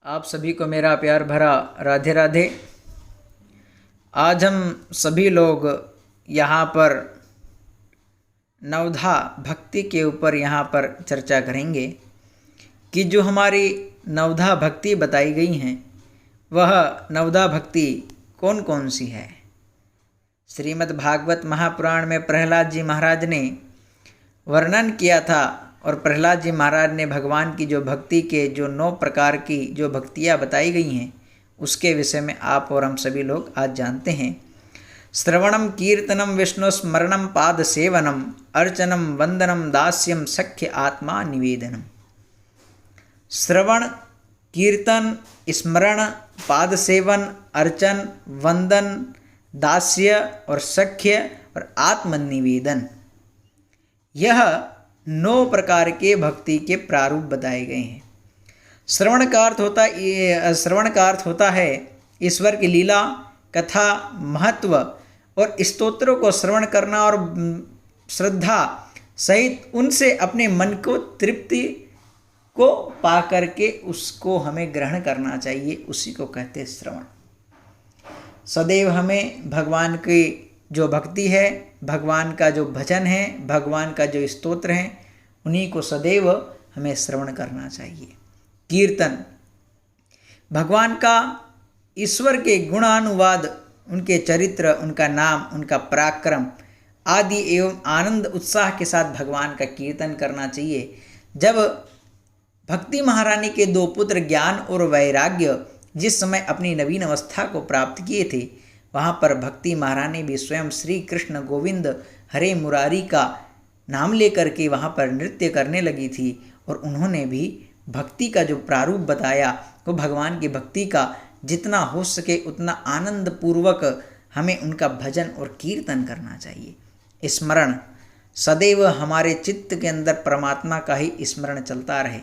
आप सभी को मेरा प्यार भरा राधे राधे। आज हम सभी लोग यहाँ पर नवधा भक्ति के ऊपर यहाँ पर चर्चा करेंगे कि जो हमारी नवधा भक्ति बताई गई हैं वह नवधा भक्ति कौन कौन सी है। श्रीमद् भागवत महापुराण में प्रहलाद जी महाराज ने वर्णन किया था और प्रहलाद जी महाराज ने भगवान की जो भक्ति के जो 9 प्रकार की जो भक्तियाँ बताई गई हैं उसके विषय में आप और हम सभी लोग आज जानते हैं। श्रवणम कीर्तनम विष्णु स्मरणम पाद सेवनम अर्चनम वंदनम दास्यम सख्य आत्मा निवेदनम। श्रवण, कीर्तन, स्मरण, पाद सेवन, अर्चन, वंदन, दास्य और सख्य और आत्मनिवेदन, यह 9 प्रकार के भक्ति के प्रारूप बताए गए हैं। श्रवण का अर्थ होता है ईश्वर की लीला, कथा, महत्व और स्तोत्रों को श्रवण करना और श्रद्धा सहित उनसे अपने मन को तृप्ति को पा करके उसको हमें ग्रहण करना चाहिए, उसी को कहते हैं श्रवण। सदैव हमें भगवान की जो भक्ति है, भगवान का जो भजन है, भगवान का जो स्तोत्र है, उन्हीं को सदैव हमें श्रवण करना चाहिए। कीर्तन, भगवान का ईश्वर के गुणानुवाद, उनके चरित्र, उनका नाम, उनका पराक्रम आदि एवं आनंद उत्साह के साथ भगवान का कीर्तन करना चाहिए। जब भक्ति महारानी के 2 पुत्र ज्ञान और वैराग्य जिस समय अपनी नवीन अवस्था को प्राप्त किए थे, वहाँ पर भक्ति महारानी भी स्वयं श्री कृष्ण गोविंद हरे मुरारी का नाम लेकर के वहाँ पर नृत्य करने लगी थी और उन्होंने भी भक्ति का जो प्रारूप बताया वो भगवान की भक्ति का जितना हो सके उतना आनंद पूर्वक हमें उनका भजन और कीर्तन करना चाहिए। स्मरण, सदैव हमारे चित्त के अंदर परमात्मा का ही स्मरण चलता रहे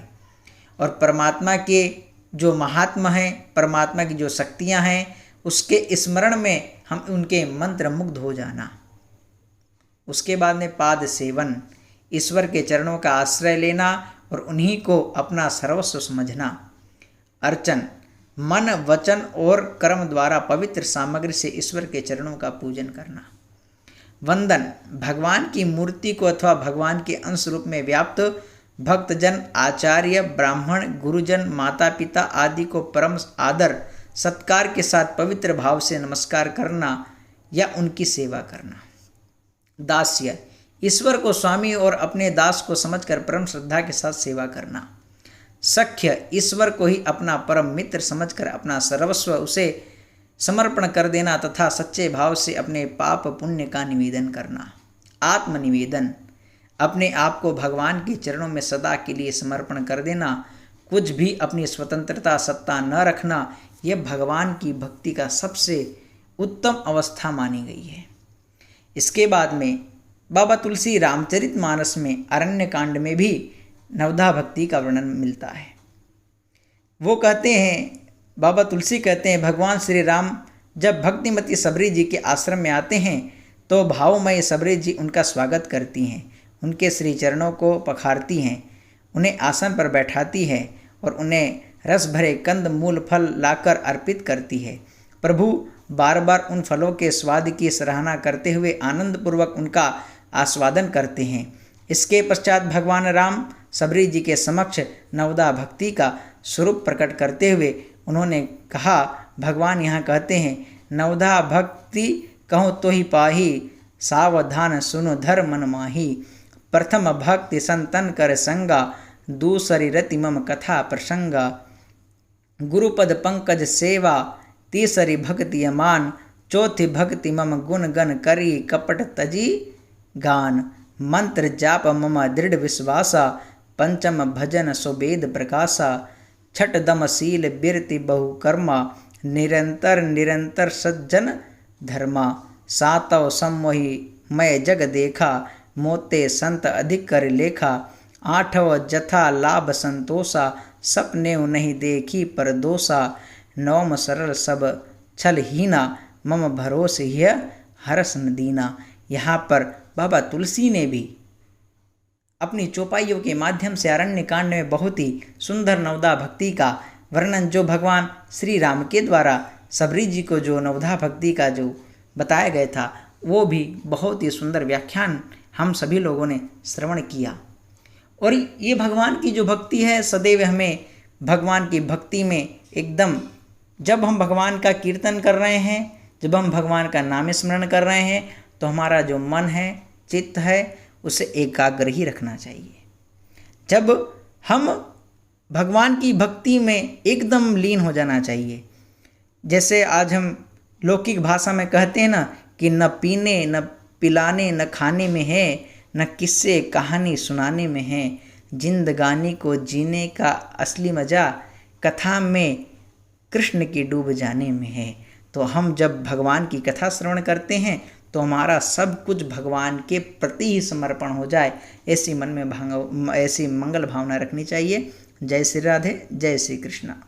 और परमात्मा के जो महात्मा हैं, परमात्मा की जो शक्तियाँ हैं, उसके स्मरण में हम उनके मंत्र मुग्ध हो जाना। उसके बाद में पाद सेवन, ईश्वर के चरणों का आश्रय लेना और उन्हीं को अपना सर्वस्व समझना। अर्चन, मन, वचन और कर्म द्वारा पवित्र सामग्री से ईश्वर के चरणों का पूजन करना। वंदन, भगवान की मूर्ति को अथवा भगवान के अंश रूप में व्याप्त भक्तजन, आचार्य, ब्राह्मण, गुरुजन, माता पिता आदि को परम आदर सत्कार के साथ पवित्र भाव से नमस्कार करना या उनकी सेवा करना। दास्य, ईश्वर को स्वामी और अपने दास को समझकर परम श्रद्धा के साथ सेवा करना। सख्य, ईश्वर को ही अपना परम मित्र समझकर अपना सर्वस्व उसे समर्पण कर देना तथा सच्चे भाव से अपने पाप पुण्य का निवेदन करना। आत्मनिवेदन, अपने आप को भगवान के चरणों में सदा के लिए समर्पण कर देना, कुछ भी अपनी स्वतंत्रता सत्ता न रखना, यह भगवान की भक्ति का सबसे उत्तम अवस्था मानी गई है। इसके बाद में बाबा तुलसी रामचरितमानस में अरण्य कांड में भी नवधा भक्ति का वर्णन मिलता है। वो कहते हैं, बाबा तुलसी कहते हैं, भगवान श्री राम जब भक्तिमती सबरी जी के आश्रम में आते हैं तो भावमय सबरी जी उनका स्वागत करती हैं, उनके श्री चरणों को पखारती हैं, उन्हें आसन पर बैठाती है और उन्हें रस भरे कंद मूल फल लाकर अर्पित करती है। प्रभु बार बार उन फलों के स्वाद की सराहना करते हुए आनंदपूर्वक उनका आस्वादन करते हैं। इसके पश्चात भगवान राम सबरी जी के समक्ष नवधा भक्ति का स्वरूप प्रकट करते हुए उन्होंने कहा, भगवान यहाँ कहते हैं, नवधा भक्ति कहो तो ही पाही, सावधान सुनो धर मन माही। प्रथम भक्ति संतन कर संगा, दूसरी रति मम कथा प्रसंगा। गुरुपद पंकज सेवा, तीसरी भक्ति अमान, चौथी भक्ति मम गुण गण करी कपट तजी गान। मंत्र जाप मम दृढ़ विश्वासा, पंचम भजन सुवेद प्रकाशा। छठ दम शील बिरति बहु कर्मा, निरंतर निरंतर सज्जन धर्मा। सातव समोहि मैं जग देखा, मोते संत अधिक कर लेखा। आठव जथा लाभ संतोषा, सपने नहीं देखी पर दोषा। नवम सरल सब छल हीना, मम भरोसे यह हरस न दीना। यहाँ पर बाबा तुलसी ने भी अपनी चौपाइयों के माध्यम से अरण्य कांड में बहुत ही सुंदर नवदा भक्ति का वर्णन जो भगवान श्री राम के द्वारा सबरी जी को जो नवधा भक्ति का जो बताया गया था, वो भी बहुत ही सुंदर व्याख्यान हम सभी लोगों ने श्रवण किया। और ये भगवान की जो भक्ति है, सदैव हमें भगवान की भक्ति में एकदम, जब हम भगवान का कीर्तन कर रहे हैं, जब हम भगवान का नाम स्मरण कर रहे हैं, तो हमारा जो मन है, चित्त है, उसे एकाग्र ही रखना चाहिए। जब हम भगवान की भक्ति में एकदम लीन हो जाना चाहिए। जैसे आज हम लौकिक भाषा में कहते हैं ना कि न पीने, न पिलाने, न खाने में है, न किस्से कहानी सुनाने में है, जिंदगानी को जीने का असली मज़ा कथा में कृष्ण की डूब जाने में है। तो हम जब भगवान की कथा श्रवण करते हैं तो हमारा सब कुछ भगवान के प्रति ही समर्पण हो जाए, ऐसी मन में ऐसी मंगल भावना रखनी चाहिए। जय श्री राधे, जय श्री कृष्णा।